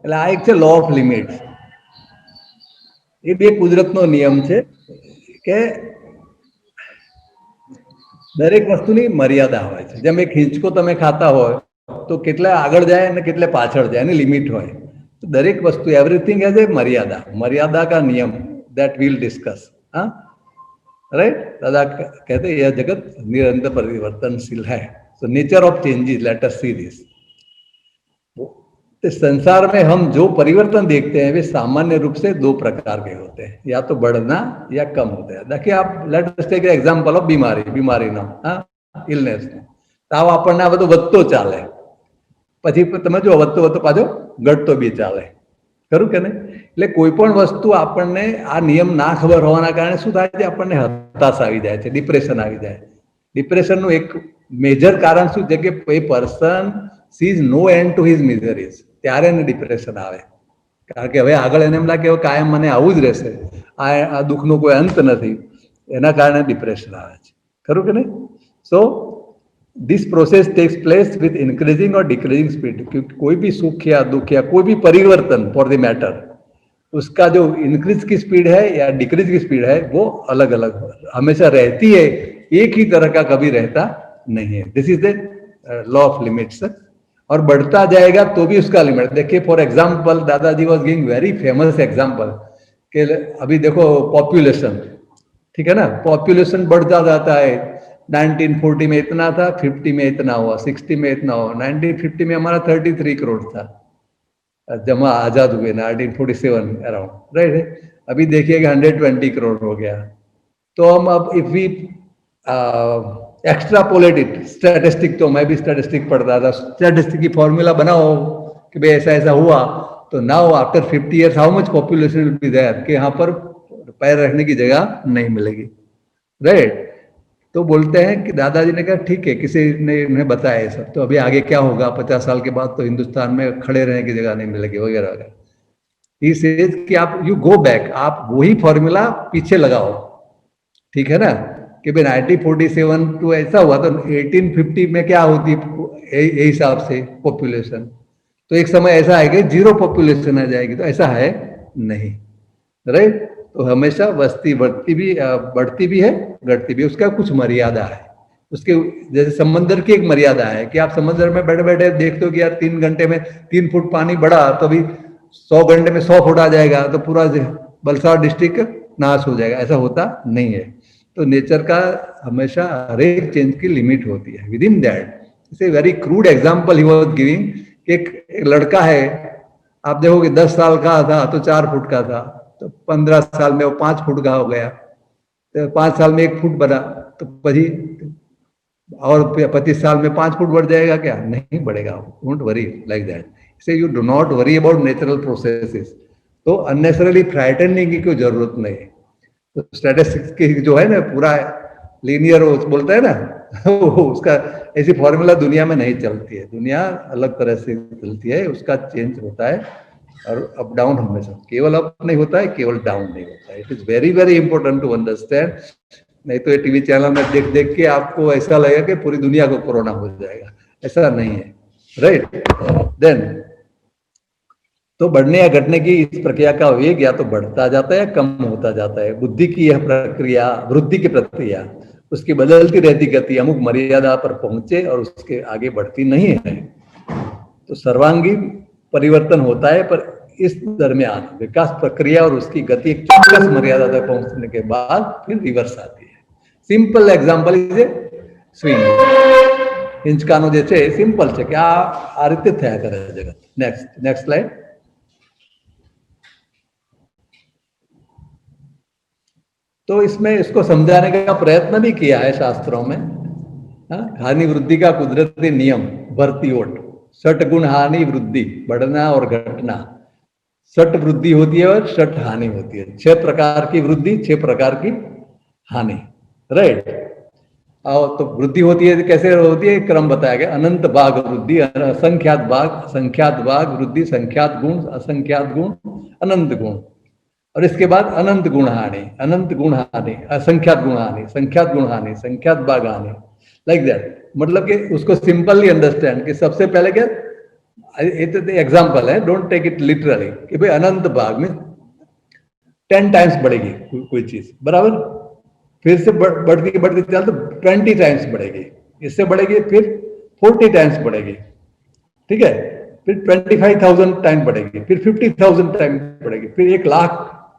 એટલે આ એક છે લો ઓફ લિમિટ્સ. એ બે કુદરતનો નિયમ છે કે દરેક વસ્તુની મર્યાદા હોય છે. જેમ એક હિંચકો તમે ખાતા હોય તો કેટલા આગળ જાય અને કેટલે પાછળ જાય, એની લિમિટ હોય. તો દરેક વસ્તુ, એવરીથિંગ હેઝ એ મર્યાદા. मर्यादा का नियम दैट वील डिस्कस. हाँ, राइट. दादा कहते हैं यह जगत निरंतर परिवर्तनशील है. So nature of changes, let us see this. संसार में हम जो परिवर्तन देखते हैं वे सामान्य रूप से दो प्रकार के होते हैं, या तो बढ़ना या कम होते हैं. देखिए आप, let us take example of बीमारीનો, હા, ઇલનેસ. તાવ આપણને આ બધું વધતો ચાલે, પછી તમે જો વધતો વધતો પાછો ઘટતો બી ચાલે, ખરું કે નહીં? એટલે કોઈ પણ વસ્તુ આપણને આ નિયમ ના ખબર હોવાના કારણે શું થાય છે, આપણને હતાશ આવી જાય છે, ડિપ્રેશન આવી જાય. ડિપ્રેશનનું એક મેજર કારણ શું છે કે a person sees no end to his miseries. ત્યારે એને ડિપ્રેશન આવે, કારણ કે હવે આગળ એને એમ લાગે કાયમ મને આવું જ રહેશે, આ દુઃખનો કોઈ અંત નથી, એના કારણે ડિપ્રેશન આવે છે, ખરું કે નહીં? So this process takes place with increasing और डिक्रीजिंग स्पीड. क्योंकि कोई भी सुख या दुख या कोई भी परिवर्तन फॉर द मैटर, उसका जो इंक्रीज की स्पीड है या डिक्रीज की स्पीड है वो अलग अलग हमेशा रहती है, एक ही तरह का कभी रहता नहीं है. This is the law of limits. और बढ़ता जाएगा तो भी उसका लिमिट. देखिए फॉर एग्जाम्पल, दादाजी was giving very famous example कि अभी देखो पॉपुलेशन, ठीक है ना, पॉपुलेशन बढ़ता जाता है. 1940 में इतना था, 50 में इतना हुआ, 60 में इतना हुआ, 1950 में हमारा 33 करोड़ था जब आजाद हुए, 1947 अराउंड, राइट. अभी देखिएगा 120 करोड़ हो गया. तो हम अब if we extrapolate it, statistic, तो मैं भी स्टैटिस्टिक पढ़ता था, स्टैटिस्टिक की फॉर्मूला बनाओ कि भाई ऐसा ऐसा हुआ, तो now after 50 years how much population will be there, कि यहाँ पर पैर रखने की जगह नहीं मिलेगी, राइट. तो बोलते हैं कि दादाजी ने कहा ठीक है, किसी ने उन्हें बताया ये सब, तो अभी आगे क्या होगा, 50 साल के बाद तो हिंदुस्तान में खड़े रहने की जगह नहीं मिलेगी वगैरह वगैरह. इस एज कि आप यू गो बैक, आप वही फॉर्मूला पीछे लगाओ, ठीक है ना, कि भाई 1947 तो ऐसा हुआ, तो 1850 में क्या होती यही हिसाब से पॉपुलेशन, तो एक समय ऐसा आएगा जीरो पॉपुलेशन आ जाएगी, तो ऐसा है नहीं, राइट. तो हमेशा वस्ती बढ़ती भी है, घटती भी, उसका कुछ मर्यादा है. उसके जैसे समंदर की एक मर्यादा है कि आप समंदर में बैठे बैठे देखते हो कि यार 3 घंटे में 3 फुट पानी बढ़ा, तो अभी 100 घंटे में 100 फुट आ जाएगा, तो पूरा वलसाड़ डिस्ट्रिक्ट नाश हो जाएगा. ऐसा होता नहीं है. तो नेचर का हमेशा हर एक चेंज की लिमिट होती है विद इन दैट. इसे very crude example he was giving कि एक लड़का है, आप देखोगे 10 साल का था तो 4 फुट का था, तो 15 साल में वो 5 फुट का हो गया, तो 5 साल में 1 फुट बना, तो पजी और 25 साल में 5 फुट बढ़ जाएगा क्या? नहीं बढ़ेगा. Don't worry like that. Say you do not worry about natural processes. तो अननेसेसरली फ्राइटनिंग की कोई जरूरत नहीं. तो स्टैटिस्टिक्स की जो है ना पूरा लीनियर बोलता है ना उसका ऐसी फॉर्मूला दुनिया में नहीं चलती है. दुनिया अलग तरह से चलती है, उसका चेंज होता है और अप डाउन हमेशा, केवल अप नहीं होता है, केवल डाउन नहीं होता है. It is very very important to understand. नहीं तो ये टीवी चैनल में देख देख के आपको ऐसा लगेगा कि पूरी दुनिया को कोरोना हो जाएगा. ऐसा नहीं है, राइट. देन तो बढ़ने या घटने की इस प्रक्रिया का वेग या तो बढ़ता जाता है या कम होता जाता है. बुद्धि की यह प्रक्रिया, वृद्धि की प्रक्रिया, उसकी बदलती रहती गति अमुक मर्यादा पर पहुंचे और उसके आगे बढ़ती नहीं है. तो सर्वांगी परिवर्तन होता है, पर इस दरमियान विकास प्रक्रिया और उसकी गति एक ચોક્કસ मर्यादा तक पहुंचने के बाद फिर रिवर्स आती है. Simple example is swing. हिंचकानो जे છે સિમ્પલ છે કે આ રીતે થયા કરે જગત. Next slide. तो इसमें इसको समझाने का प्रयत्न भी किया है शास्त्रों में. हानि वृद्धि का कुदरती नियम, भरती ओट, 6 गुण हानि वृद्धि, बढ़ना और घटना. 6 वृद्धि होती है और 6 हानि होती है. 6 प्रकार की वृद्धि, 6 प्रकार की हानि, राइट. और तो वृद्धि होती है कैसे होती है, क्रम बताया गया. अनंत भाग वृद्धि, असंख्यात भाग वृद्धि, संख्यात गुण, असंख्यात गुण, अनंत गुण. और इसके बाद अनंत गुण हानि, अनंत गुण हानि, असंख्यात गुण हानि, संख्यात गुण हानि, संख्यात भाग हानि, लाइक दैट. मतलब कि उसको सिंपली अंडरस्टैंड कि सबसे पहले क्या ये तो एग्जाम्पल है, डोंट टेक इट लिटरली कि भाई अनंत भाग में 10 टाइम्स बढ़ेगी कोई चीज, बराबर। फिर से बढ़ती बढ़ती चल तो 20 टाइम्स बढ़ेगी, इससे बढ़ेगी फिर 40 टाइम्स बढ़ेगी, ठीक है, फिर 25,000 टाइम बढ़ेगी, फिर 50,000 टाइम बढ़ेगी, फिर 1,00,000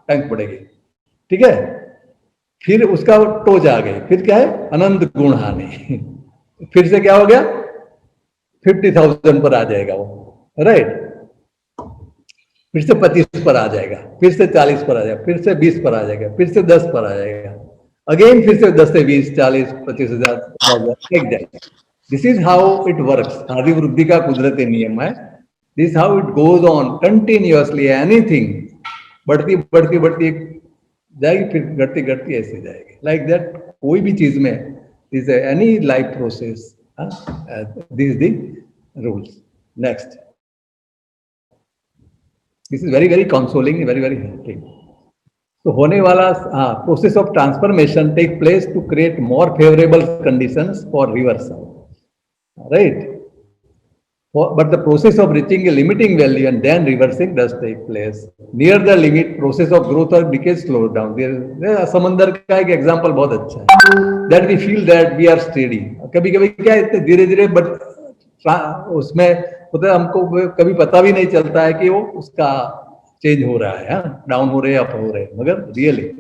टाइम बढ़ेगी, ठीक है। फिर उसका टोज आ गई, फिर क्या है, अनंत गुण हानि। फिर से क्या हो गया, 50,000 पर आ जाएगा वो, राइट। फिर से 25 पर आ जाएगा, फिर से 40 पर आ जाएगा, फिर से 20 पर आ जाएगा, फिर से 10 पर आ जाएगा, अगेन फिर से 10 से 20, 40, 25,000, 50,000। This is how it works. आदि वृद्धि का कुदरती नियम है। This how it goes on continuously. Anything बढ़ती बढ़ती बढ़ती जाएगी, फिर घटती घटती ऐसे जाएगी, लाइक दैट। कोई भी चीज में is any life process, this the rules. Next, this is very very consoling, very very helping. तो होने वाला, हाँ, process of transformation take place to create more favourable conditions for reversal, right. But the process of reaching a limiting value and then reversing does take place. Near the limit, process of growth or decay slows down. समंदर का एक example बहुत अच्छा है, that we feel that we are steady. कभी कभी क्या है, धीरे धीरे बट उसमें होता है, हमको कभी पता भी नहीं चलता है कि वो उसका चेंज हो रहा है, डाउन हो रहे हैं, अप हो रहे हैं, मगर really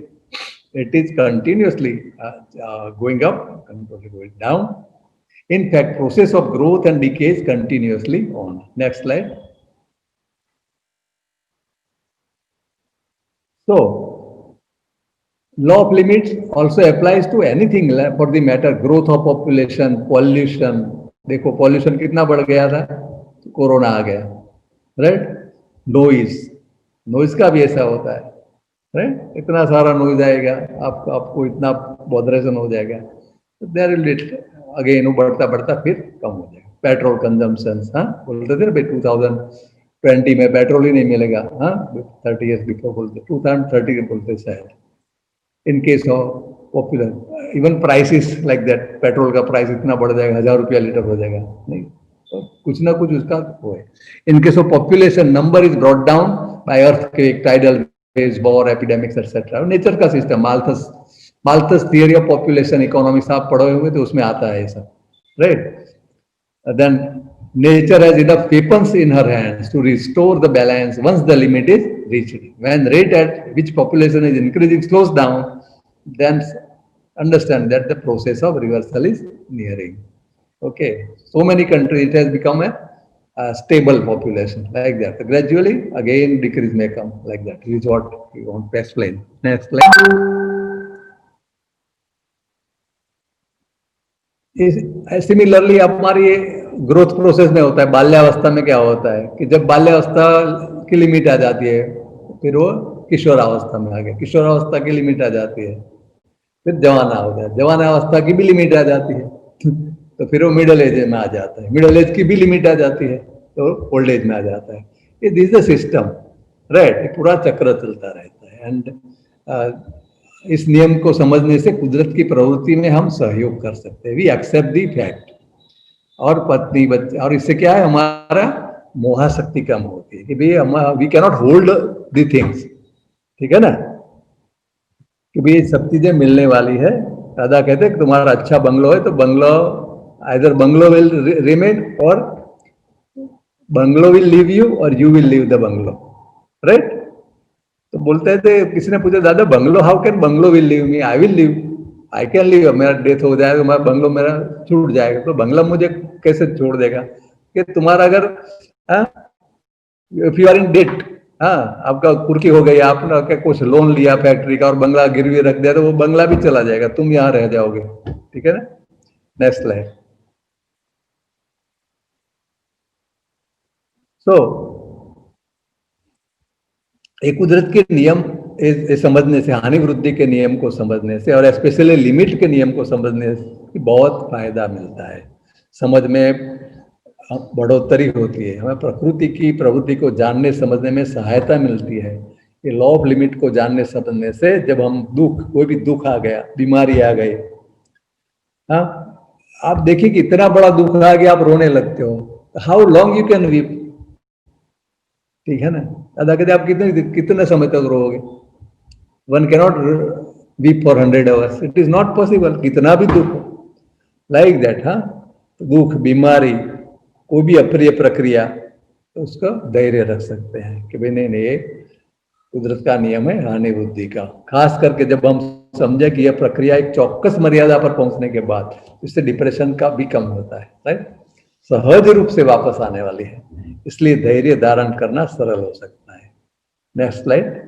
it is continuously going up, continuously going down. In fact, process of growth and decay is continuously on. Next slide. So, law of limits also applies to anything for the matter, growth of population, pollution. देखो pollution कितना बढ़ गया था, corona आ गया, right? noise का भी ऐसा होता है, right? इतना सारा noise आएगा, आपको इतना botheration हो जाएगा, there will be अगेन वो बढ़ता बढ़ता फिर कम हो जाएगा. पेट्रोल कंजम्पशन, हाँ, बोलते थे ना भाई 2020 में पेट्रोल ही नहीं मिलेगा, हाँ, 30 years बिफोर बोलते, 2030 के बोलते शायद. इन case of popular even prices like that, petrol का प्राइस इतना बढ़ जाएगा, 1,000 रुपया लीटर हो जाएगा, नहीं, तो कुछ ना कुछ उसका वो है. In case of population, number is brought down by earthquake, tidal waves, war, epidemics etcetera. Nature का system, Malthus theory of population economics आप पढ़े हुए तो उसमें आता है ये सब, right. Then nature has enough weapons in her hands to restore the balance once the limit is reached. When rate at which population is increasing slows down, then understand that the process of reversal is nearing. Okay, so many countries it has become a stable population like that. So gradually again decrease may come like that. This is what we want to explain. Next slide. Similarly हमारी growth process में होता है, बाल्यावस्था में क्या होता है कि जब बाल्यावस्था की लिमिट आ जाती है, फिर वो किशोरावस्था में आ गया, किशोरावस्था की लिमिट आ जाती है, फिर जवाना हो गया, जवानावस्था की भी लिमिट आ जाती है, तो फिर वो मिडिल एज में आ जाता है, मिडिल एज की भी लिमिट आ जाती है, तो ओल्ड एज में आ जाता है. ये this is the system, right. पूरा चक्र चलता रहता है. एंड इस नियम को समझने से कुदरत की प्रवृत्ति में हम सहयोग कर सकते हैं. We accept the fact. और पत्नी बच्चे, और इससे क्या है, हमारा मोहाशक्ति कम होती है कि भाई we cannot hold the things, ठीक है ना, कि भाई ये सब चीजें मिलने वाली है. दादा कहते हैं कि तुम्हारा अच्छा बंगलो है तो bungalow, either bungalow will remain और बंगलो विल लीव यू और you will leave the bungalow, right. तो बोलते थे, किसी ने पूछा दादा bungalow, how can bungalow will leave me, I will leave, I can leave, मेरा डेथ हो जाएगा, मेरा बंगलो मेरा छूट जाएगा, तो बंगला मुझे कैसे छोड़ देगा. कि तुम्हारा अगर if you are in debt, हाँ, आपका कुर्की हो गई, आपने कुछ लोन लिया फैक्ट्री का और बंगला गिरवी रख दिया, तो वो बंगला भी चला जाएगा, तुम यहाँ रह जाओगे, ठीक है ना. Next slide. सो एक कुदरत के नियम समझने से, हानि वृद्धि के नियम को समझने से और स्पेशली लिमिट के नियम को समझने से बहुत फायदा मिलता है. समझ में बढ़ोतरी होती है, हमें प्रकृति की प्रवृत्ति को जानने समझने में सहायता मिलती है. ये लॉ ऑफ लिमिट को जानने समझने से जब हम कोई भी दुख आ गया, बीमारी आ गई, हाँ, आप देखिए कि इतना बड़ा दुख आ गया, आप रोने लगते हो, how long you can weep, ठीक है ना। अदा कहते आप कितने समय तक रोगे? One cannot weep for 100 hours, it is not possible, कितना भी दुख हो, लाइक दैट। हाँ, दुख, बीमारी, कोई भी अप्रिय प्रक्रिया, तो उसका धैर्य रख सकते हैं कि भाई नहीं नहीं, ये कुदरत का नियम है हानि बुद्धि का। खास करके जब हम समझे कि यह प्रक्रिया एक चौक्कस मर्यादा पर पहुंचने के बाद इससे डिप्रेशन का भी कम होता है, राइट, सहज रूप से वापस आने वाली है, इसलिए धैर्य धारण करना सरल हो सकता है। Next slide.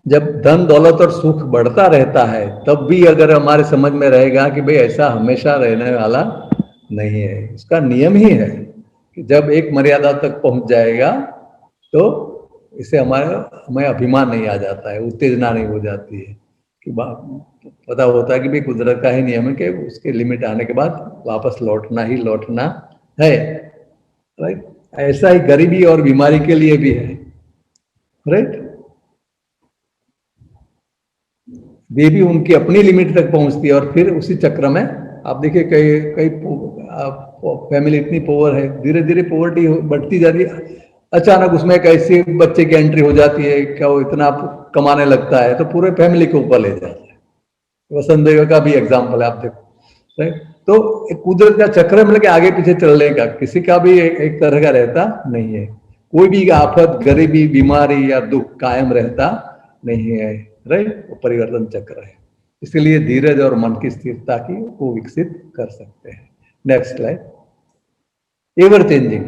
जब धन दौलत और सुख बढ़ता रहता है तब भी अगर हमारे समझ में रहेगा कि भाई ऐसा हमेशा रहने वाला नहीं है, इसका नियम ही है कि जब एक मर्यादा तक पहुंच जाएगा तो इससे हमें अभिमान नहीं आ जाता है, उत्तेजना नहीं हो जाती है, कि पता होता है कि भाई कुदरत का ही नियम है कि उसके लिमिट आने के बाद वापस लौटना ही लौटना है, राइट। ऐसा ही गरीबी और बीमारी के लिए भी है, राइट। वे भी उनकी अपनी लिमिट तक पहुंचती है और फिर उसी चक्र में आप देखिए कई कई फैमिली इतनी पोवर है, धीरे धीरे पोवर्टी बढ़ती जा रही है, अचानक उसमें एक ऐसे बच्चे की एंट्री हो जाती है क्या वो इतना कमाने लगता है तो पूरे फैमिली के ऊपर ले जाता है। वसुंधरा का भी एग्जाम्पल है, आप देखो, राइट। तो कुदरत का चक्र मतलब कि आगे पीछे चलने का किसी का भी एक तरह का रहता नहीं है, कोई भी आफत, गरीबी, बीमारी या दुख कायम रहता नहीं है, राइट। वो परिवर्तन चक्र है, इसलिए धीरज और मन की स्थिरता की को विकसित कर सकते हैं। Next slide. Ever changing,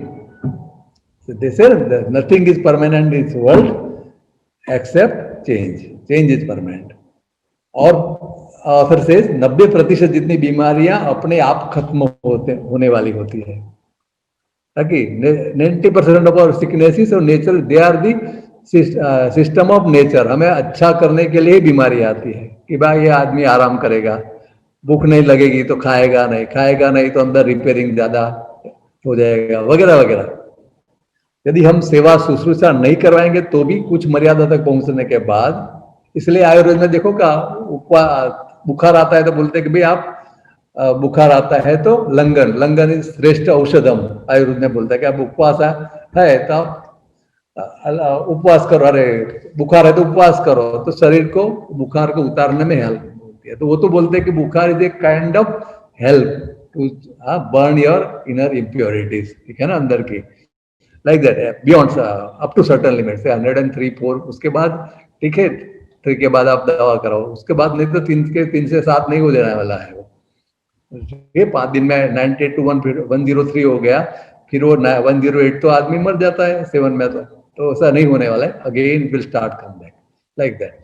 they say nothing is permanent in this world except change, change is permanent। और ऑथर से 90% जितनी बीमारियां अपने आप खत्म होने वाली होती है, ताकि 90% ऑफ आवर सिकनेसेस और nature, they are the system of nature. हमें अच्छा करने के लिए बीमारी आती है कि भाई ये आदमी आराम करेगा, भूख नहीं लगेगी तो खाएगा नहीं, खाएगा नहीं तो अंदर रिपेयरिंग ज्यादा हो जाएगा, वगैरह वगैरह। यदि हम सेवा शुश्रूषा नहीं करवाएंगे तो भी कुछ मर्यादा तक पहुंचने के बाद, इसलिए आयुर्वेद में देखो का बुखार आता है तो बोलते हैं कि भाई आप बुखार आता है तो लंगन, लंगन इज श्रेष्ठ औषधम, आयुर्वेद में बोलता है कि आप उपवास है तो उपवास करो, अरे बुखार है तो उपवास करो, तो शरीर को बुखार को उतारने में हेल्प होती है। तो वो तो बोलते हैं कि बुखार is a kind of help to burn your inner impurities, ठीक है ना, अंदर की, like that, beyond up to certain limit से 103, 4, उसके बाद ठीक है, 3 के बाद आप दवा कराओ, उसके बाद नहीं तो 3 से 7 नहीं हो जाने वाला है वो, ये 5 दिन में 98 to 103 हो गया, फिर वो 108 तो आदमी मर जाता है 7 में, तो ऐसा नहीं होने वाला है, again will start come back, like that.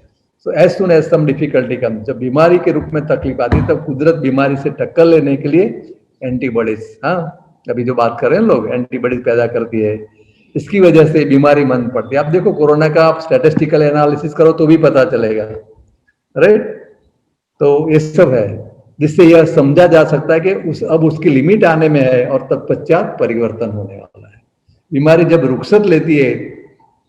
So as soon as some difficulty come, जब बीमारी के रूप में तकलीफ आती है तब कुदरत बीमारी से टक्कर लेने के लिए एंटीबॉडीज, हाँ अभी जो बात कर रहे हैं लोग, एंटीबॉडीज पैदा करती है, इसकी वजह से बीमारी मंद पड़ती है। आप देखो कोरोना का आप स्टैटिस्टिकल एनालिसिस करो तो भी पता चलेगा, राइट। तो ये सब है जिससे यह समझा जा सकता है कि अब उसकी लिमिट आने में है और तत्पश्चात परिवर्तन होने वाला है। बीमारी जब रुखसत लेती है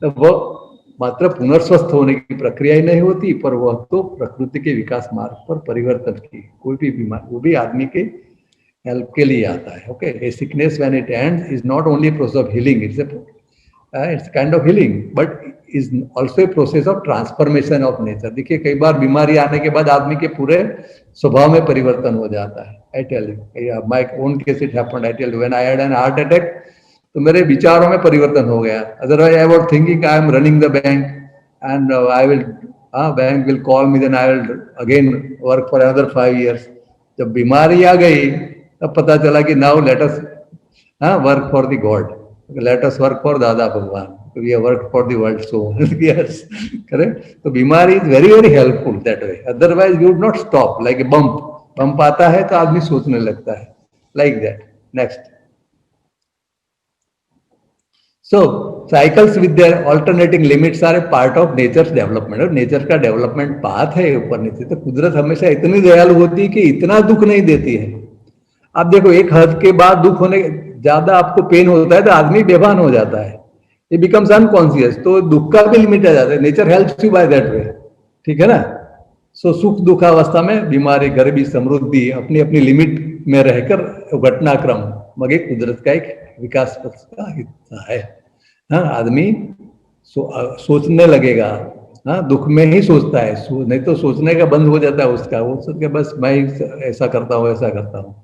तब वह मात्र पुनर्स्वस्थ होने की प्रक्रिया ही नहीं होती, पर वह तो प्रकृति के विकास मार्ग पर परिवर्तन की कोई भी बीमारी, वो भी आदमी के हेल्प के लिए आता है। Okay, A sickness when it ends is not only process of healing, it's kind of healing, but is also a process of transformation of nature. देखिए कई बार बीमारी आने के बाद आदमी के पूरे स्वभाव में परिवर्तन हो जाता है। I tell you my own case it happened, I tell you when I had an heart attack, तो मेरे विचारों में परिवर्तन हो गया। Otherwise I was thinking I am running the bank and I will bank will call me, then I will again work for another 5 years। जब बीमारी आ गई तब पता चला कि now let us work for the God, let us work for Dada Bhagwan, we are work for the world, so yes correct. तो बीमारी is very very helpful that way, otherwise you would not stop, like a bump आता है तो आदमी सोचने लगता है, like that. Next, so cycles with their alternating limits are a part of nature's development। और नेचर का डेवलपमेंट पाथ है ऊपर नीचे। तो कुदरत हमेशा इतनी दयालु होती है कि इतना दुख नहीं देती है। आप देखो एक हद के बाद दुख होने ज्यादा आपको पेन होता है तो आदमी बेभान हो जाता है, ये बिकम्स अनकॉन्शियस, तो दुख का भी लिमिट आ जाता है। Nature helps you by that way, ठीक है ना। सो सुख दुख अवस्था में बीमारी, गरीबी, समृद्धि अपनी अपनी लिमिट में रहकर घटनाक्रम मगे कुदरत का एक विकास पथ का हिस्सा है। हाँ, आदमी सोचने लगेगा, हाँ, दुख में ही सोचता है, नहीं तो सोचने का बंद हो जाता है उसका, वो सोच के बस मैं ऐसा करता हूँ ऐसा करता हूँ,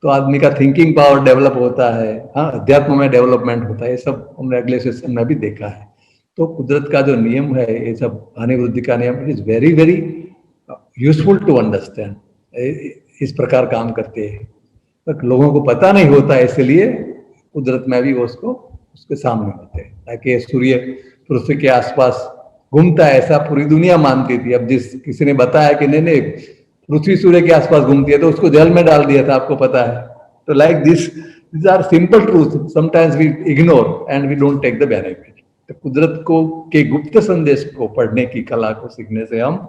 तो आदमी का थिंकिंग पावर डेवलप होता है, हाँ, अध्यात्म में डेवलपमेंट होता है। ये सब हमने अगले सेशन में भी देखा है। तो कुदरत का जो नियम है, ये सब हानि वृद्धि का नियम, it is very very useful to understand. इस प्रकार काम करते हैं, तो लोगों को पता नहीं होता, इसलिए कुदरत में भी वो उसको उसके सामने होते हैं, ताकि सूर्य पृथ्वी के आसपास घूमता है ऐसा पूरी दुनिया मानती थी। अब जिस किसी ने बताया कि नहीं नहीं पृथ्वी सूर्य के आसपास घूमती है, तो उसको जल में डाल दिया था, आपको पता है। तो like this are simple truth, sometimes we ignore and we don't take the benefit. तो कुदरत को के गुप्त संदेश को पढ़ने की कला को सीखने से, हम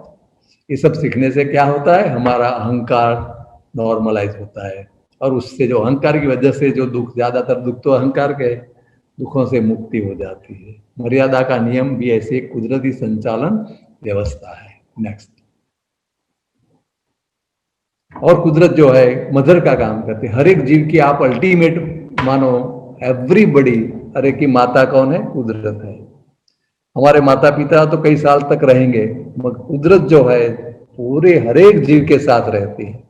ये सब सीखने से क्या होता है, हमारा अहंकार नॉर्मलाइज होता है, और उससे जो अहंकार की वजह से जो दुख, ज्यादातर दुख तो अहंकार के दुखों से मुक्ति हो जाती है। मर्यादा का नियम भी ऐसे कुदरती संचालन व्यवस्था है। नेक्स्ट। और कुदरत जो है मदर का काम करती है, हर एक जीव की आप अल्टीमेट मानो, एवरीबडी, हर एक की माता कौन है, कुदरत है। हमारे माता पिता तो कई साल तक रहेंगे, मगर कुदरत जो है पूरे हर एक जीव के साथ रहती है,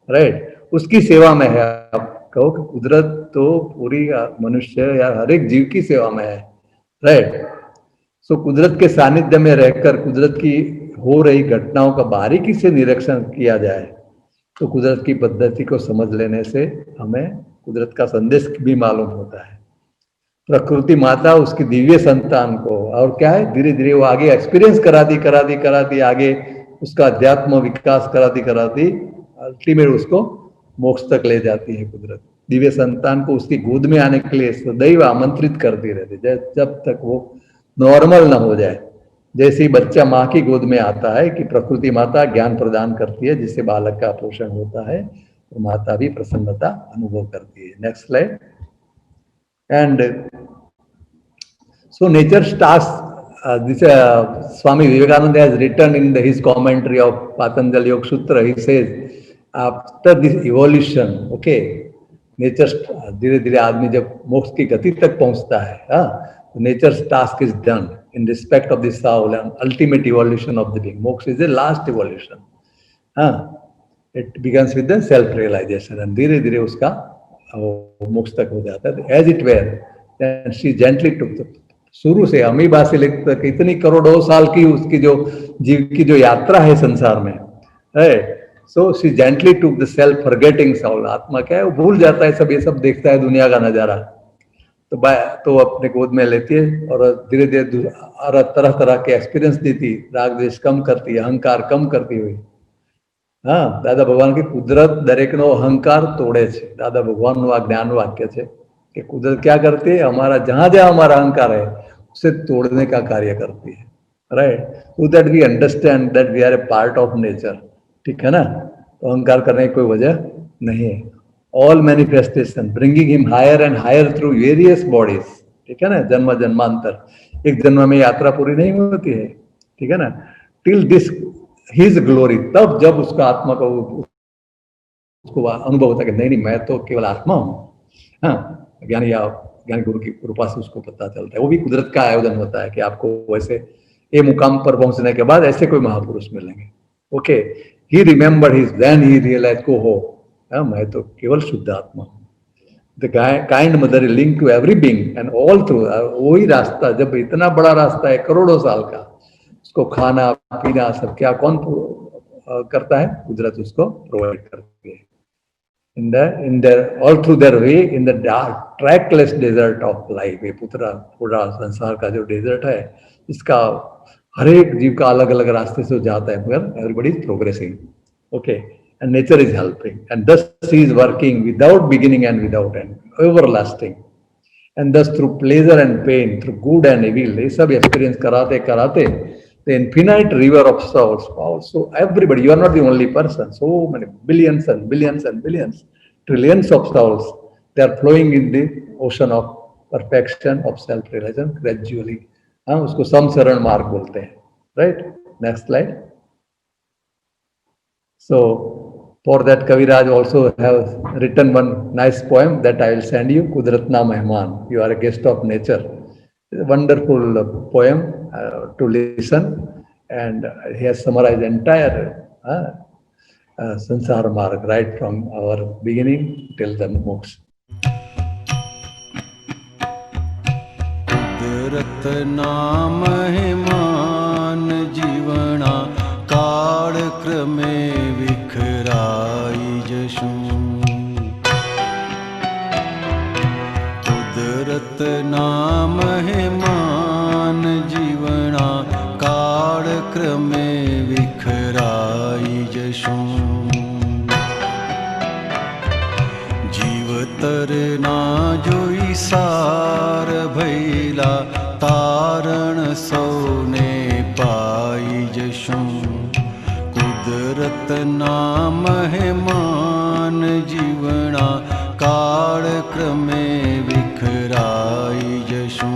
राइट, उसकी सेवा में है। आप कहो कि कुदरत तो पूरी मनुष्य या हर एक जीव की सेवा में है, राइट। सो कुदरत के सानिध्य में रहकर कुदरत की हो रही घटनाओं का बारीकी से निरीक्षण किया जाए, तो कुदरत की पद्धति को समझ लेने से हमें कुदरत का संदेश भी मालूम होता है। प्रकृति माता उसकी दिव्य संतान को, और क्या है, धीरे धीरे वो आगे एक्सपीरियंस कराती आगे उसका अध्यात्म विकास कराती अल्टीमेट उसको मोक्ष तक ले जाती है। कुदरत दिव्य संतान को उसकी गोद में आने के लिए सदैव आमंत्रित करती रहती है, जब तक वो नॉर्मल ना हो जाए। जैसे ही बच्चा माँ की गोद में आता है कि प्रकृति माता ज्ञान प्रदान करती है, जिससे बालक का पोषण होता है, तो माता भी प्रसन्नता अनुभव करती है। Next slide. And so nature starts, this Swami Vivekananda has written in his commentary of Patanjali Yoga Sutra. He says, after this evolution, okay, nature धीरे धीरे आदमी जब मोक्ष की गति तक पहुंचता है, तो nature's task is done in respect of the soul and ultimate evolution of the being. Moksha is the last evolution. It begins with the self realization, and धीरे धीरे उसका मोक्ष तक हो जाता है। As it were, then she gently took, शुरू से अमीबा से लेकर इतनी करोड़ों साल की उसकी जो जीव की जो यात्रा है संसार में, right, so she gently took the self forgetting soul. आत्मा क्या है, वो भूल जाता है सब, ये सब देखता है दुनिया का नजारा, तो अपने गोद में लेती है और धीरे धीरे तरह तरह के एक्सपीरियंस देती, राग द्वेष कम करती है, अहंकार कम करती हुई। हाँ, दादा भगवान की कुदरत दरेक नो अहंकार तोड़े छे। दादा भगवान નું આ જ્ઞાન વાક્ય છે कि कुदरत क्या करती है, हमारा जहां जहां हमारा अहंकार है उसे तोड़ने का कार्य करती है, right, so that we understand that we are a part of nature. ठीक है ना, तो अहंकार करने की कोई वजह नहीं है। All manifestation bringing him higher and higher through various bodies. ठीक है ना, जन्म जन्मांतर, एक जन्म में यात्रा पूरी नहीं होती है, ठीक है ना, टिल दिस हिज ग्लोरी। तब जब उसका आत्मा को उसको अनुभव होता है कि नहीं नहीं मैं तो केवल आत्मा हूँ। हाँ, ज्ञानी या ज्ञानी गुरु की कृपा से उसको पता चलता है। वो भी कुदरत का आयोजन होता है कि आपको वैसे ये मुकाम पर पहुंचने के बाद ऐसे कोई महापुरुष मिलेंगे। Okay, he remembered his then he realise को हो, मैं तो केवल शुद्ध आत्मा हूँ। The kind mother is link to every being and all through. वही रास्ता, जब इतना बड़ा रास्ता है करोड़ों साल का, उसको खाना पीना सब क्या कौन करता है, कुदरत उसको प्रोवाइड करती है। in their all through their way in the dark trackless desert of life। ये पूरा संसार का जो डेजर्ट है, इसका हर एक जीव का अलग अलग रास्ते से जाता है, मगर everybody is progressing. Okay, and nature is helping and thus he is working without beginning and without end, everlasting, and thus through pleasure and pain, through good and evil, ये सब एक्सपीरियंस कराते कराते the infinite river of souls flows. So everybody, you are not the only person. So many billions and billions and billions, trillions of souls, they are flowing in the ocean of perfection of self-realization gradually. हाँ, उसको समसरण मार्ग बोलते हैं, right? Next slide. So For that, Kaviraj also have written one nice poem that I will send you, Kudratna Mehman. You are a guest of nature. It's a wonderful poem to listen, and he has summarized entire Sansar Marg right from our beginning till the mooks. Ratna महिमान जीवना काल क्रमे विखराई जशु कुदरत नाम महिमान जीवना काल क्रमे विखराई जशु जीवतरना जोई सार भैला तारण सौने पाई जशु कुदरत नाम महिमान जीवना काल क्रमे विखराई जशु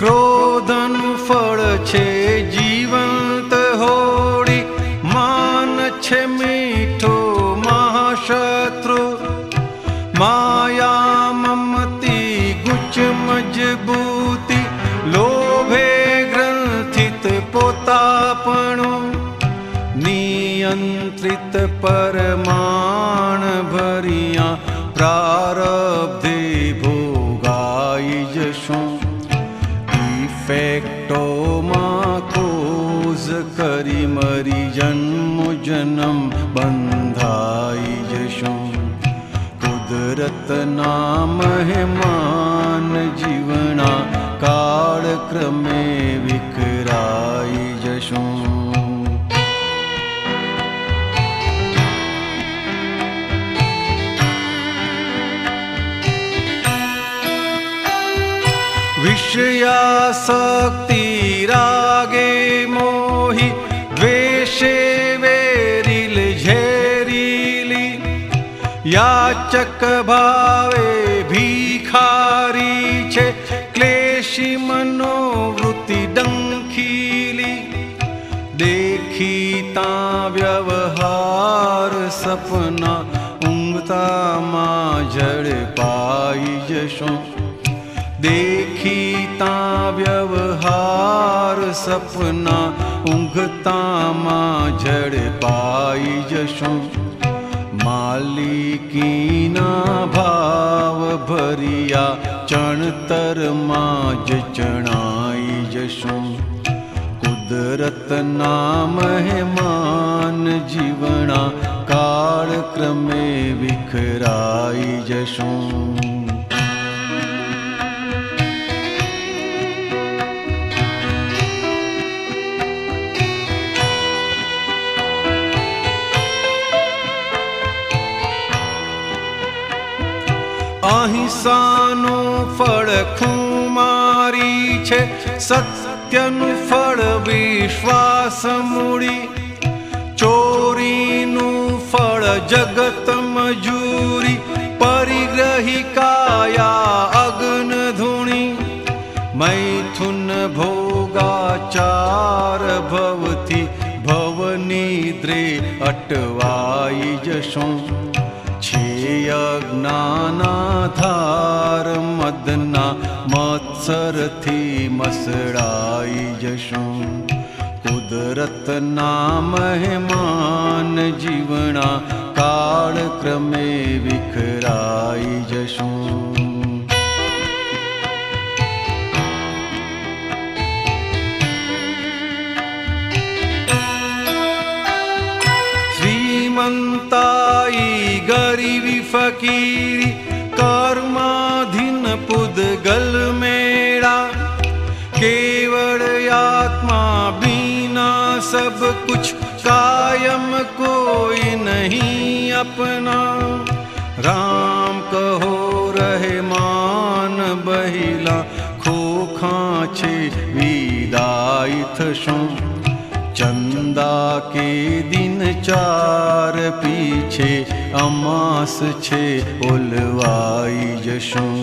ક્રોધનું ફળ છે જીવંત હોડી માન છે મીઠો મહાશત્રુ માયા મમતી ગુચ મજબૂતી લોભે ગ્રંથિત પોતાપણું નિયંત્રિત પરમાણ ભરિયા પ્રારબ્ધે ભોગાઈ જશું ઇફેક્ટોમાં કોઝ કરી મરી જન્મ જન્મ બંધાઈ જશું કુદરતના મહેમાન જીવના કાળ ક્રમે વિખરાઈ જશું विषयासक्ति रागे मोहि द्वेषे वेरिल झेरीली याचक भावे भीखारी छे क्लेशी मनोवृत्ति डंखीली देखीता व्यवहार सपना ઊંઘતા માં ઝડપાઈ જશો देखीता व्यवहार सपना ઊંઘતામાં ઝડપાઈ જશું માલિકીના ભાવ ભર્યા ચણતરમાં જ ચણાઈ જશું કુદરતના મહેમાન જીવણા કાળક્રમે વિખરાઈ જશું અહિંસાનું ફળ ખુમારી છે સત્યનું ફળ વિશ્વાસ મૂડી ચોરીનું ફળ જગત મજૂરી પરિગ્રહી કાયા અગ્ન ધૂણી મૈથુન ભોગાચાર ભવથી ભવનિદ્રે અટવાઈ જશું અજ્ઞાનાધાર મદના મત્સરથી મસડાઈ જશું કુદરતના મહેમાન જીવણા કાળક્રમે વિખરાઈ જશું શ્રીમંતાઈ ગરીબી ફકીરી કર્માધીન પુદગલ મેળા केवल आत्मा बिना सब कुछ कायम कोई नहीं अपना राम कहो रहमान बहिला खोखा छे विदाई थशुं चंदा के दिन चार पीछे अमास छे ओलवाई जशुं।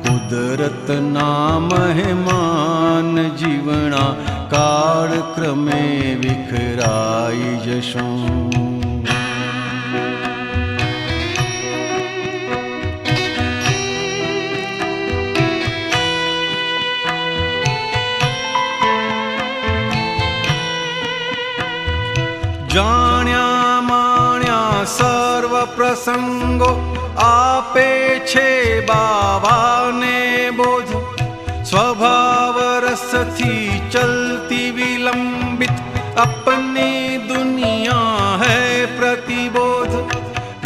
कुदरत ना मेहमान जीवना काल क्रमे विखराई जशुं। जाण्या माण्या सर्व प्रसंगो आपे छे बावाने बोध। स्वभाव रस थी चलती विलंबित अपनी दुनिया है प्रतिबोध।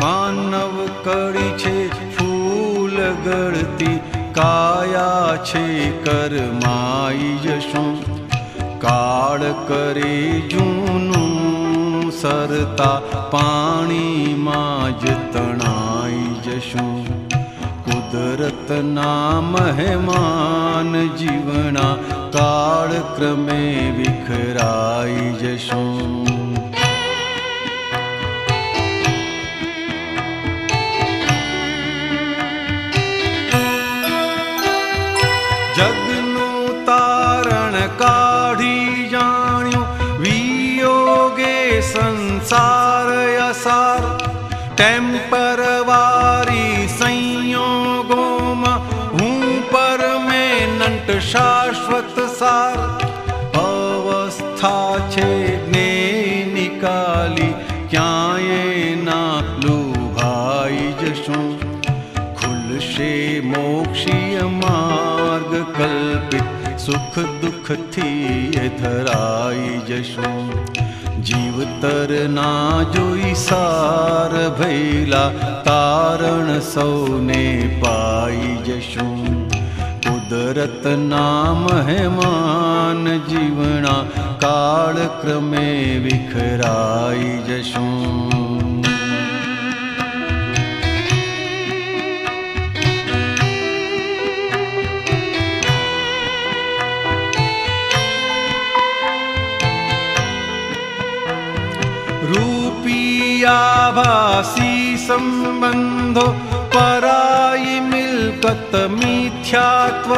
मानव कड़ी छे फूल गढ़ती काया छे करमाई जशुं। काळ करे जूनू सरता पाणी माज तणाई जशुं। कुदरत ना मेहमान जीवना काल क्रमे विखराई जशुं। जगनु तारण काढ़ी जाण्यो वियोगे संसार असार। टेम्परवारी संयोगों में हूँ परमानेंट शाश्वत सार। अवस्था छे ने निकाली क्याये ना लुभाई जशुं। खुलशे मोक्षीय मार्ग कल्पित सुख दुख थी धराई जशुं। जीवतर ना जोई सार भैला तारण सौने पाई जशुं। कुदरत ना मेहमान जीवना काल क्रमे विखराई जशुं। आभासी संबंधो पराई मिलकत मिथ्यात्व।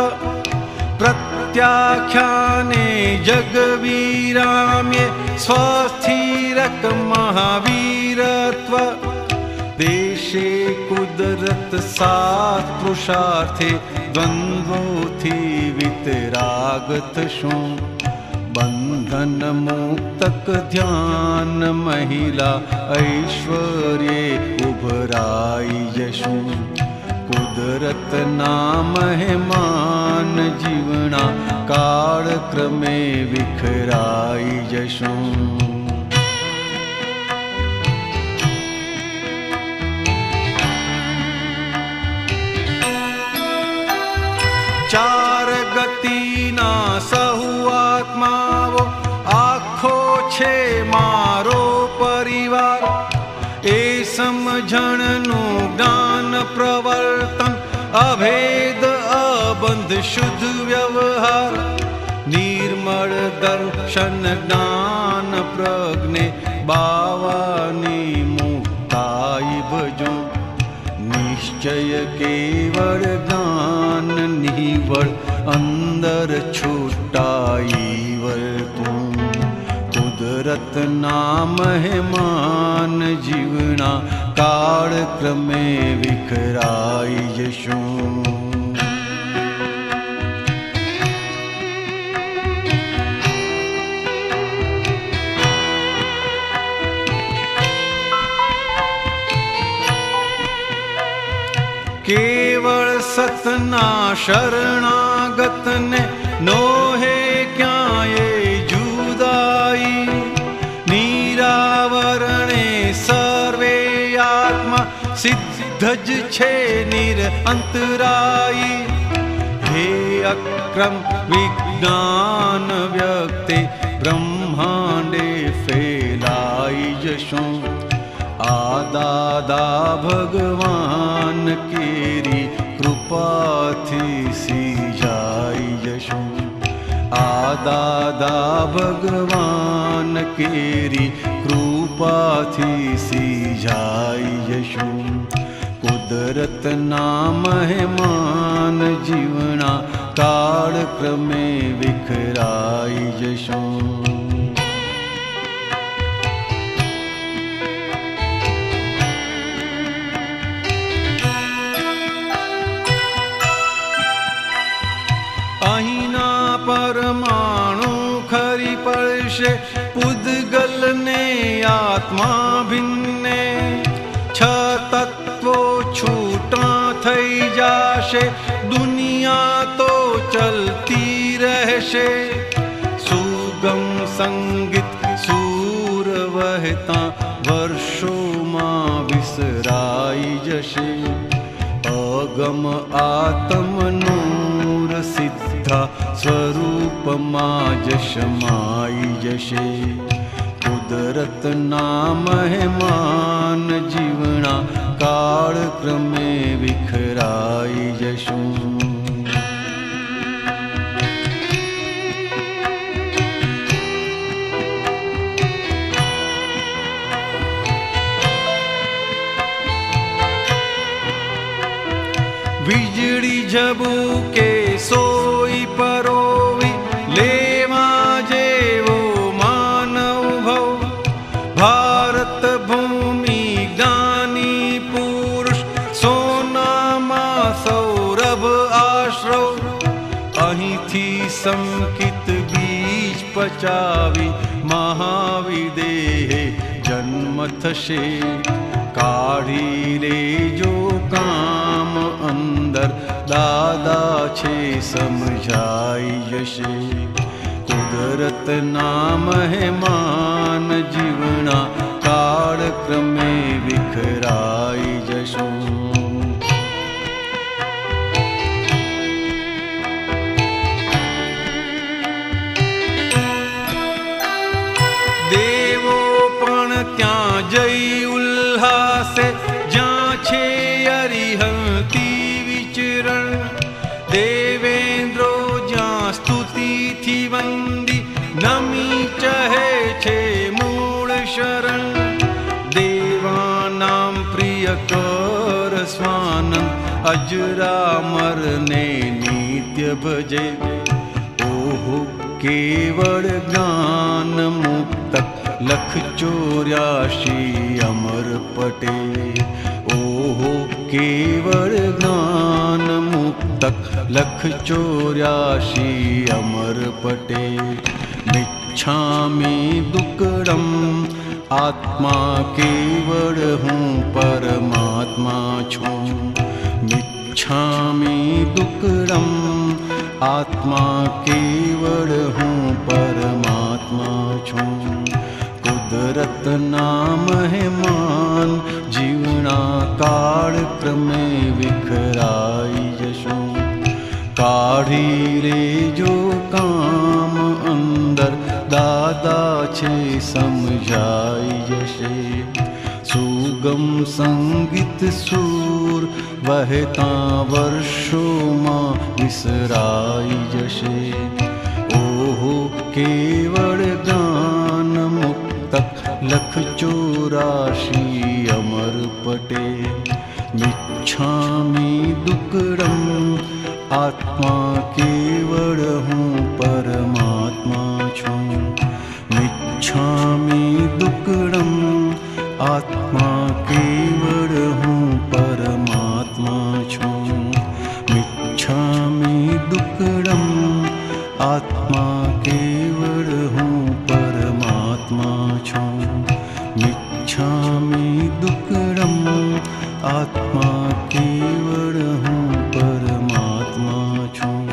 प्रत्याख्याने जगवीराम्ये स्वस्थिरक महावीरत्व। देशे कुदरत सात पुरुषार्थे द्वंद्वोथी वितरागत शुं। बंधन मुक्तक ध्यान महिला ऐश्वर्ये उभराई जशुं। कुदरत ना मेहमान जीवना काल क्रमे विखराई जशुं। चार गति ना सहु आत्माओ आखो छे मारो परिवार। ए समझणनु ज्ञान प्रवर्तन अभेद अबंध शुद्ध व्यवहार। निर्मल दर्शन ज्ञान प्रज्ञे बावानी मुक्ताई भजो। निश्चय केवल ज्ञान निवळ अंदर छूटाई वर्तुं। कुदरत ना मेहमान जीवना काल क्रमे विखराई जशुं। केवल सतना शरणागत ने नोहे क्याये जुदाई। निरावरणे सर्वे आत्मा सिद्धज छे निरअंतराई। हे अक्रम विज्ञान व्यक्ते ब्रह्मांडे फैलाई जशुं। आदादा भगवान केरी कृपा थी सीजाई जशुं। आदादा भगवान ભગવાન કેરી કૃપાથી સીજાઈ જશું. કુદરતના મહેમાન જીવના કાળ ક્રમે વિખરાઈ જશું. અહીંના પરમાણુ ખરી પડશે પૂદગલને આત્મા ભિન્ને. છ તત્વો છૂટા થઈ જાશે દુનિયા તો ચલતી રહેશે. સુગમ સંગીત સૂર વહેતા વર્ષોમાં વિસરાઈ જશે. અગમ આત્મનૂર સિદ્ધા સ્વરૂપમાં જશમાઈ જશે. કુદરતના મહેમાન જીવના કાળ ક્રમે વિખરાઈ જશું. વીજળી ઝબૂકે સોઈ પરોવી લેવા જેવો માનવ ભવ. ભારત ભૂમિ જ્ઞાની પુરુષ સોનામાં સૌરભ આશ્રવ. અહીંથી સંકિત બીજ પચાવી મહાવિદેહે જન્મ થશે. કાઢી લેજો કામ અંદર દાદા છે સમજાઈ જશે. કુદરતના મહેમાન જીવના કાળ ક્રમે વિખરાઈ જશું. દેવો પણ ત્યાં જઈ ઉલ્લાસે જ્યાં છે અરિહંતી વિચરણ. દેવેન્દ્રો જ્યાં સ્તુતિથી વંદી નમી ચહે છે મૂળ શરણ. દેવાનામ પ્રિય કર સ્વાનંદ અજરામરને નિત્ય ભજે. ઓહો કેવળ જ્ઞાન મુક્ત લખ 84 અમર પટે. ઓહો કેવળ જ્ઞાન મુક્ત લખ 84 અમર પટે. મિચ્છામિ દુક્કડમ આત્મા કેવળ હું પરમાત્મા છું. મિચ્છામિ દુક્કડમ આત્મા કેવળ હું પરમાત્મા છું. કુદરતના મહેમાન જીવના કાળ ક્રમે વિખરાઈ જશું. કાઢી લેજો કામ અંદર દાદા છે સમજાઈ જશે. સુગમ સંગીત સૂર વહેતા વર્ષોમાં વિસરાઈ જશે. ઓહો કેવળ જ્ઞાન મુક્ત લખ 84 અમર પટે. મિચ્છામિ દુક્કડમ આત્મા કેવળ હું પરમાત્મા છું. મિચ્છામિ દુક્કડમ આત્મા કેવળ હું પરમાત્મા છું. મિચ્છામિ દુક્કડમ આત્મા કેવળ હું પરમાત્મા છું. મિચ્છામિ દુક્કડમ આત્મા કેવળ હું પરમાત્મા છું.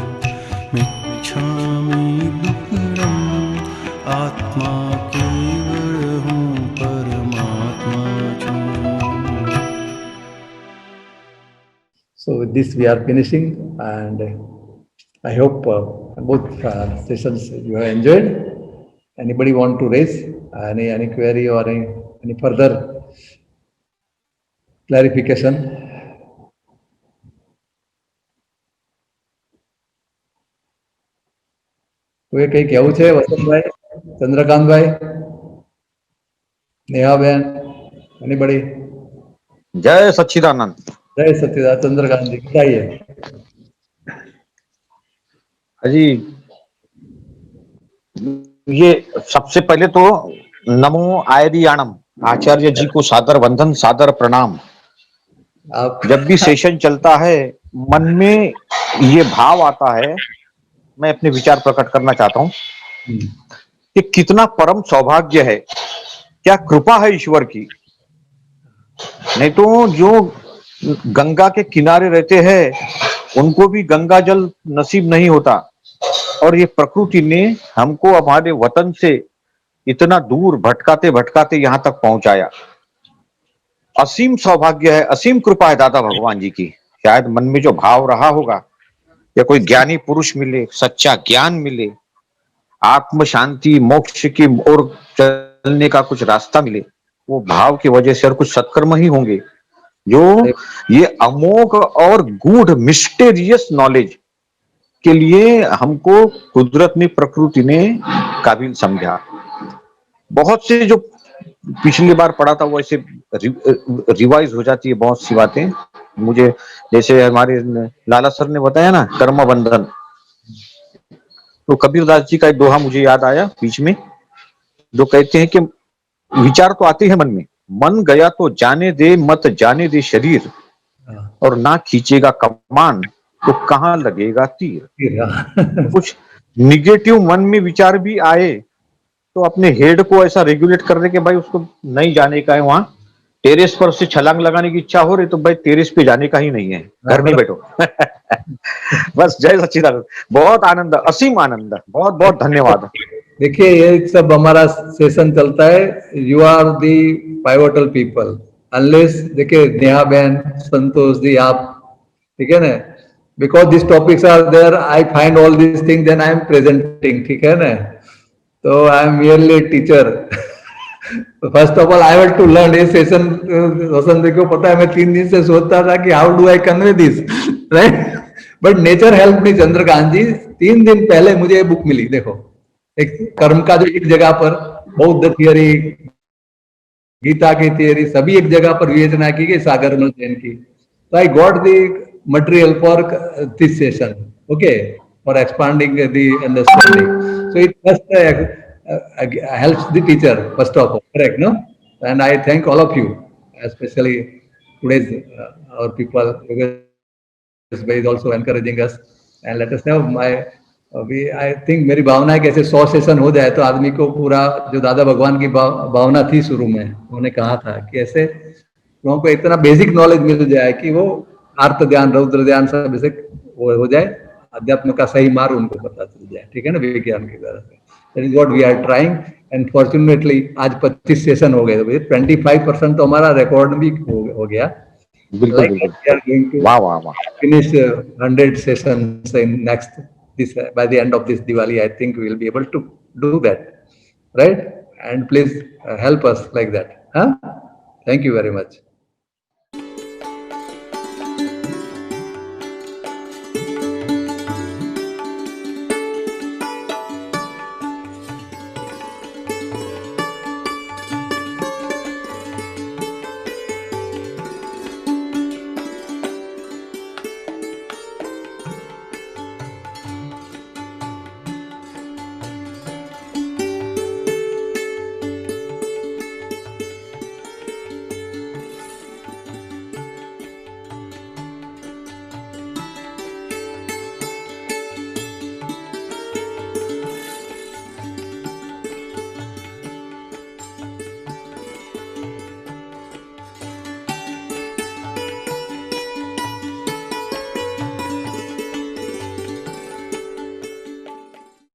મિચ્છામિ દુક્કડમ આત્મા કેવળ હું પરમાત્મા છું. So with this we are finishing, and I hope both sessions you have enjoyed. Anybody want to raise any query or any further clarification? કોઈ કઈ કહેવું છે વસંતભાઈ, ચંદ્રકાંતભાઈ? नेहा बहन, एनीबडी? जय सच्चिदानंद। जय सच्चिदानंद। चंद्रकांत जी बताइए। अजी, ये सबसे पहले तो नमो आयरियाणम, आचार्य जी को सादर वंदन, सादर प्रणाम। आप जब भी सेशन चलता है मन में ये भाव आता है, मैं अपने विचार प्रकट करना चाहता हूँ कि कितना परम सौभाग्य है, क्या कृपा है ईश्वर की। नहीं तो जो गंगा के किनारे रहते हैं उनको भी गंगा जल नसीब नहीं होता, और ये प्रकृति ने हमको हमारे वतन से इतना दूर भटकाते भटकाते यहां तक पहुंचाया। असीम सौभाग्य है, असीम कृपा है दादा भगवान जी की। शायद मन में जो भाव रहा होगा, या कोई ज्ञानी पुरुष मिले, सच्चा ज्ञान मिले, आत्म शांति मोक्ष की ओर चलने का कुछ रास्ता मिले, वो भाव की वजह से और कुछ सत्कर्म ही होंगे जो ये अमोघ और गूढ़ मिस्टेरियस नॉलेज के लिए हमको कुदरत ने, प्रकृति ने काबिल समझा। बहुत से जो पिछली बार पढ़ा था वो ऐसे रिवाइज हो जाती है बहुत सी बातें मुझे, जैसे हमारे लाला सर ने बताया ना कर्म बंधन, तो कबीरदास जी का एक दोहा मुझे याद आया बीच में, जो कहते हैं कि विचार तो आते हैं मन में, मन गया तो जाने दे, मत जाने दे शरीर, और ना खींचेगा कमान तो कहाँ लगेगा तीर। कुछ निगेटिव मन में विचार भी आए तो अपने हेड को ऐसा रेगुलेट कर दे कि भाई उसको नहीं जाने का है, वहां टेरेस पर से छलांग लगाने की इच्छा हो रही तो भाई टेरेस पे जाने का ही नहीं है, घर में बैठो। बस जय सच्चिदानंद, बहुत आनंद, असीम आनंद, बहुत बहुत धन्यवाद। देखिए ये सब हमारा सेशन चलता है, you are the pivotal people, unless देखिए नेहा बहन, संतोष जी, आप, ठीक है ना, because this topics are there, I find all this thing, then I am presenting, ठीक है ना, तो I am merely teacher. First of all I have to learn. ये सेशन रोशन देखो पता है, मैं 3 दिन से सोचता था कि how do I convey this, right, but nature help me. Chandrakant ji 3 दिन पहले मुझे ये बुक मिली, देखो, एक कर्म का जो एक जगह पर, बौद्ध थियरी, गीता की थियरी, सभी एक जगह पर विवेचना की गई, सागर जैन की। तो I got the material for this session, okay, for expanding the understanding, so it first helps the teacher first of all, correct, no? And I thank all of you, especially today's our people, because is also encouraging us, and let us have my I think मेरी भावना है कि ऐसे 100 session हो जाए तो आदमी को पूरा, जो दादा भगवान की भावना थी शुरू में, उन्होंने कहा था कि ऐसे लोगों को इतना बेसिक नॉलेज मिल जाए कि वो आर्त ध्यान, रौद्र ध्यान सब ऐसे वो हो जाए, अध्यात्म का सही मार्ग उनको पता चल जाए, ठीक है ना, विज्ञान की तरह से। That is what we are trying, and fortunately आज 25 सेशन हो गए, तो 25% तो हमारा रिकॉर्ड भी हो गया। बिल्कुल बिल्कुल, वाह वाह वाह। Finish 100 sessions in next this by the end of this Diwali. I think we will be able to do that, right? And please help us like that, huh? Thank you very much.